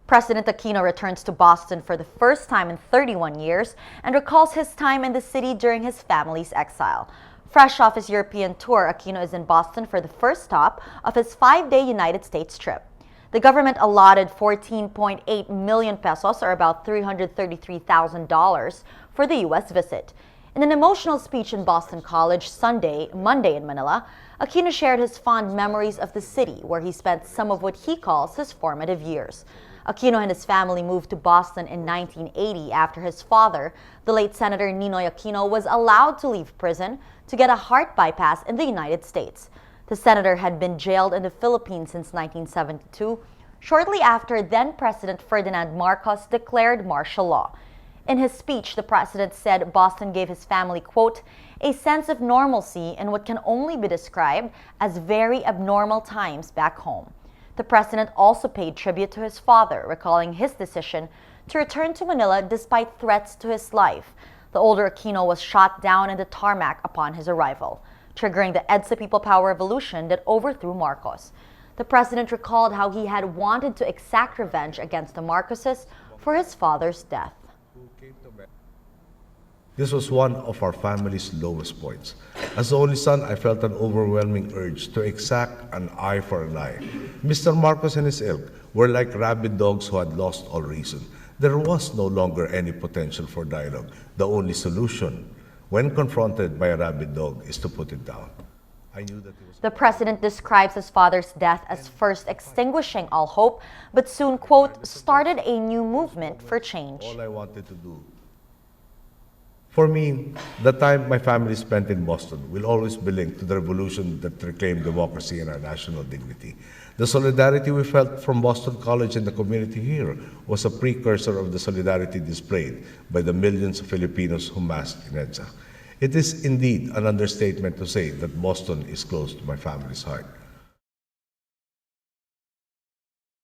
President Aquino returns to Boston for the first time in 31 years and recalls his time in the city during his family's exile. Fresh off his European tour, Aquino is in Boston for the first stop of his 5-day United States trip. The government allotted 14.8 million pesos, or about $333,000, for the U.S. visit. In an emotional speech in Boston College Monday in Manila, Aquino shared his fond memories of the city where he spent some of what he calls his formative years. Aquino and his family moved to Boston in 1980 after his father, the late Senator Ninoy Aquino, was allowed to leave prison to get a heart bypass in the United States. The senator had been jailed in the Philippines since 1972, shortly after then-President Ferdinand Marcos declared martial law. In his speech, the president said Boston gave his family, quote, a sense of normalcy in what can only be described as very abnormal times back home. The president also paid tribute to his father, recalling his decision to return to Manila despite threats to his life. The older Aquino was shot down in the tarmac upon his arrival, triggering the EDSA People Power Revolution that overthrew Marcos. The president recalled how he had wanted to exact revenge against the Marcoses for his father's death. This was one of our family's lowest points. As the only son, I felt an overwhelming urge to exact an eye for an eye. Mr. Marcos and his ilk were like rabid dogs who had lost all reason. There was no longer any potential for dialogue. The only solution, when confronted by a rabid dog, is to put it down. I knew that it was... The president describes his father's death as first extinguishing all hope, but soon, quote, started a new movement for change. All I wanted to do. For me, the time my family spent in Boston will always be linked to the revolution that reclaimed democracy and our national dignity. The solidarity we felt from Boston College and the community here was a precursor of the solidarity displayed by the millions of Filipinos who massed in EDSA. It is indeed an understatement to say that Boston is close to my family's heart.